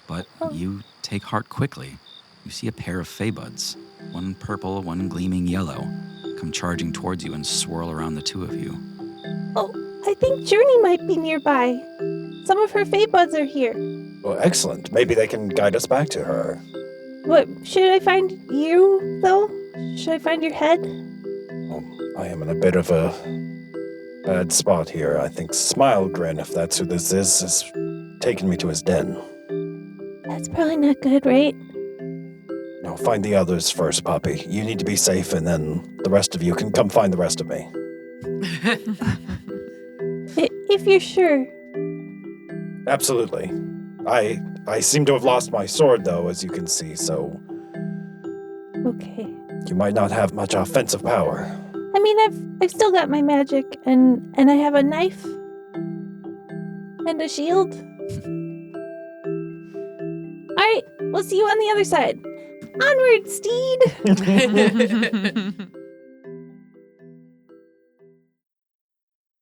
But Oh. you take heart quickly. You see a pair of Feybuds, one purple, one gleaming yellow, come charging towards you and swirl around the two of you. Oh, I think Journey might be nearby. Some of her Feybuds are here. Well, excellent. Maybe they can guide us back to her. What, should I find you, though? Should I find your head? I am in a bit of a bad spot here. I think Smile Grin, if that's who this is taken me to his den. That's probably not good, right? No, find the others first, Poppy. You need to be safe, and then the rest of you can come find the rest of me. If you're sure. Absolutely. I seem to have lost my sword, though, as you can see, so Okay. you might not have much offensive power. I mean, I've still got my magic, and I have a knife and a shield. All right, we'll see you on the other side. Onward, steed!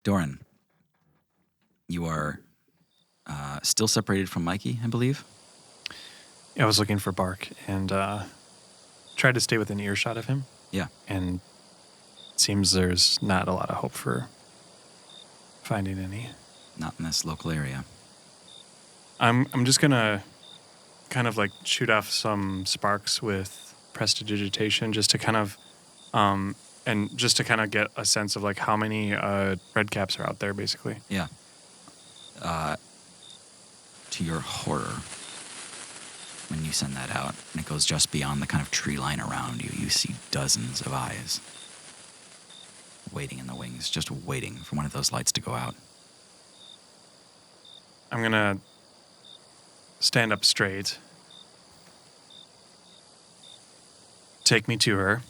Doran, you are still separated from Mikey, I believe. I was looking for Bark and tried to stay within earshot of him. Yeah. And it seems there's not a lot of hope for finding any. Not in this local area. I'm just gonna kind of like shoot off some sparks with prestidigitation just to kind of and just to kind of get a sense of like how many red caps are out there, basically. Yeah. To your horror, when you send that out, and it goes just beyond the kind of tree line around you, you see dozens of eyes waiting in the wings, just waiting for one of those lights to go out. I'm gonna stand up straight. Take me to her.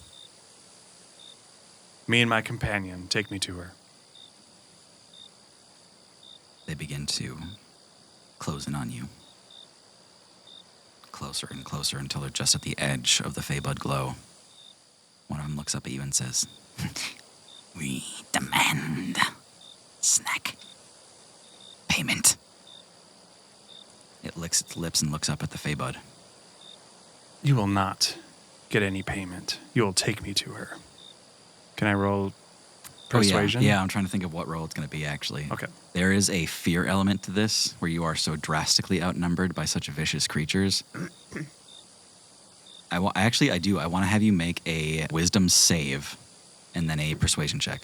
Me and my companion, take me to her. They begin to close in on you. Closer and closer until they're just at the edge of the Feybud glow. One of them looks up at you and says, "We demand snack payment." It licks its lips and looks up at the Feybud. You will not get any payment. You will take me to her. Can I roll persuasion? Yeah, I'm trying to think of what role it's going to be, actually. Okay. There is a fear element to this, where you are so drastically outnumbered by such vicious creatures. I want to have you make a wisdom save and then a persuasion check.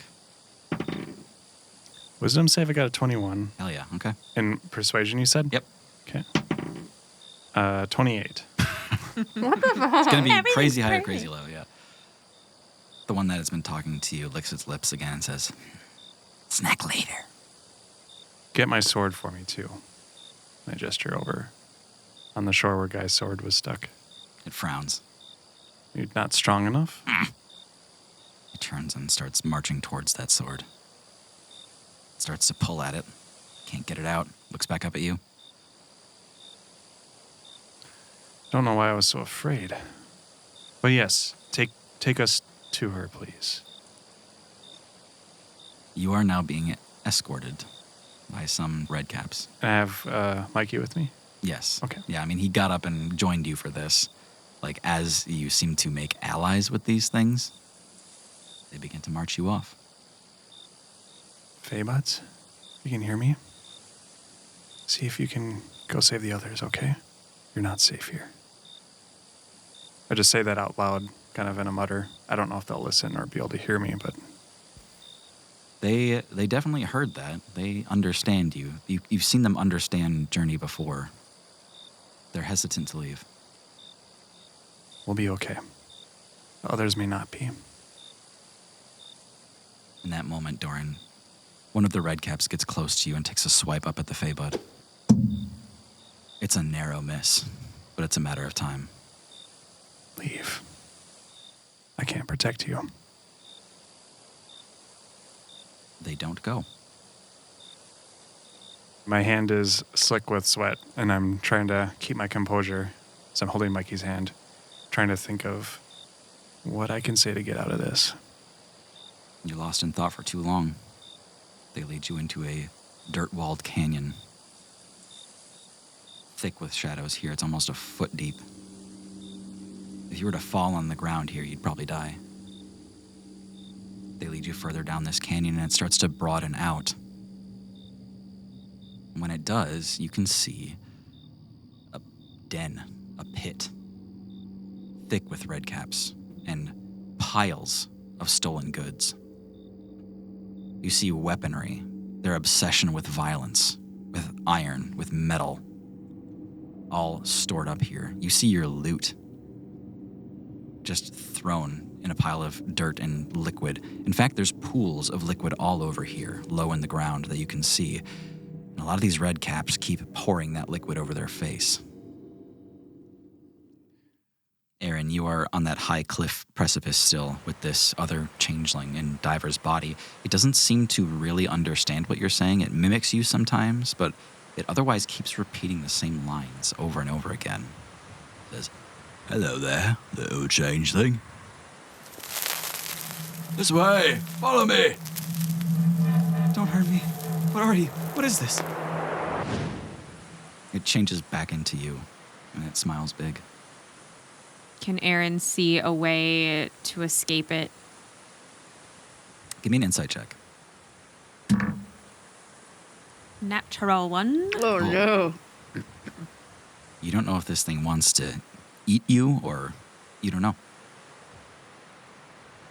Wisdom save, I got a 21. Hell yeah, okay. And persuasion, you said? Yep. Okay. 28. It's going to be Everything's crazy high or perfect. crazy low, yeah. The one that has been talking to you licks its lips again and says, "Snack later." Get my sword for me, too. I gesture over on the shore where Guy's sword was stuck. It frowns. You're not strong enough? It turns and starts marching towards that sword. Starts to pull at it. Can't get it out. Looks back up at you. Don't know why I was so afraid. But yes, take us to her, please. You are now being escorted by some redcaps. I have Mikey with me? Yes. Okay. Yeah, I mean, he got up and joined you for this. Like, as you seem to make allies with these things, they begin to march you off. Feybuds, you can hear me? See if you can go save the others, okay? You're not safe here. I just say that out loud, kind of in a mutter. I don't know if they'll listen or be able to hear me, but They definitely heard that. They understand you. You've seen them understand Journey before. They're hesitant to leave. we'll be okay. Others may not be. In that moment, Doran, one of the redcaps gets close to you and takes a swipe up at the Feybud. It's a narrow miss, but it's a matter of time. Leave. I can't protect you. They don't go. My hand is slick with sweat, and I'm trying to keep my composure as I'm holding Mikey's hand, trying to think of what I can say to get out of this. You're lost in thought for too long. They lead you into a dirt-walled canyon. Thick with shadows here, it's almost a foot deep. If you were to fall on the ground here, you'd probably die. They lead you further down this canyon and it starts to broaden out. When it does, you can see a den, a pit, thick with redcaps and piles of stolen goods. You see weaponry, their obsession with violence, with iron, with metal, all stored up here. You see your loot just thrown in a pile of dirt and liquid. In fact, there's pools of liquid all over here, low in the ground that you can see. And a lot of these red caps keep pouring that liquid over their face. Aaron, you are on that high cliff precipice still with this other changeling in Diver's body. It doesn't seem to really understand what you're saying. It mimics you sometimes, but it otherwise keeps repeating the same lines over and over again. It says, "Hello there, little changeling. This way, follow me." "Don't hurt me. What are you? What is this?" It changes back into you, and it smiles big. Can Aaron see a way to escape it? Give me an insight check. Natural 1. Oh, no. You don't know if this thing wants to eat you or you don't know.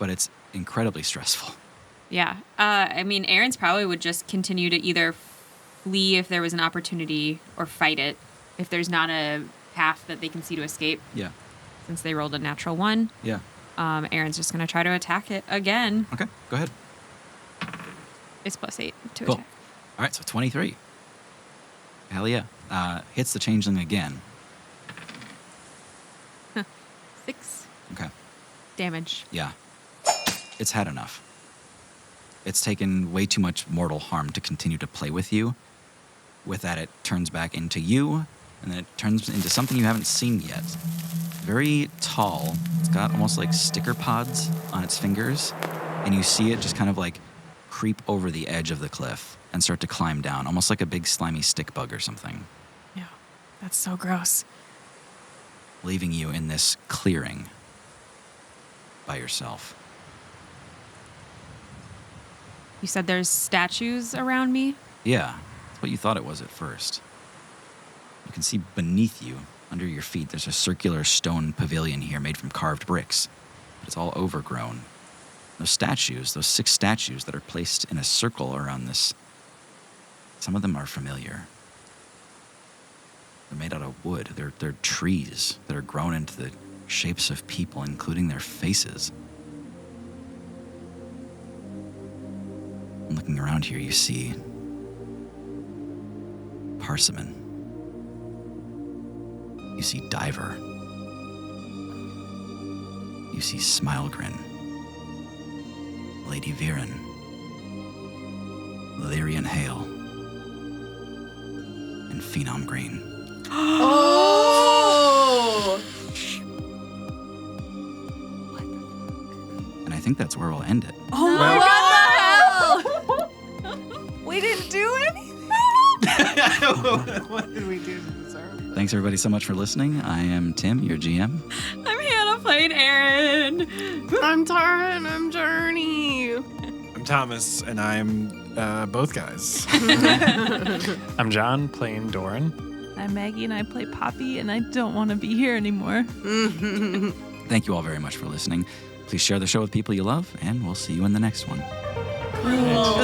But it's incredibly stressful. Yeah. I mean, Aaron's probably would just continue to either flee if there was an opportunity or fight it if there's not a path that they can see to escape. Yeah. Since they rolled a natural 1. Yeah. Aaron's just going to try to attack it again. Okay, go ahead. It's +8 to Cool. attack. All right, so 23. Hell yeah. Hits the changeling again. 6 Okay. damage. Yeah. It's had enough. It's taken way too much mortal harm to continue to play with you. With that, it turns back into you, and then it turns into something you haven't seen yet. Very tall. It's got almost like sticker pods on its fingers, and you see it just kind of like creep over the edge of the cliff and start to climb down, almost like a big slimy stick bug or something, Yeah. That's so gross. leaving you in this clearing by yourself. You said there's statues around me? Yeah, that's what you thought it was at first. You can see beneath you, under your feet, there's a circular stone pavilion here made from carved bricks. But it's all overgrown. Those statues, those 6 statues that are placed in a circle around this, some of them are familiar. They're made out of wood. They're trees that are grown into the shapes of people, including their faces. And looking around here, you see Parsimon. You see Diver. You see Smilegrin. Lady Viren. Lyrian Hale. And Phenom Green. Oh! And I think that's where we'll end it. Oh my god! We didn't do anything. What did we do to deserve? Thanks everybody so much for listening. I am Tim, your GM. I'm Hannah playing Aaron. I'm Tara and I'm Journey. I'm Thomas, and I'm both guys. I'm John, playing Doran. I'm Maggie and I play Poppy and I don't want to be here anymore. Thank you all very much for listening. Please share the show with people you love, and we'll see you in the next one. Cool.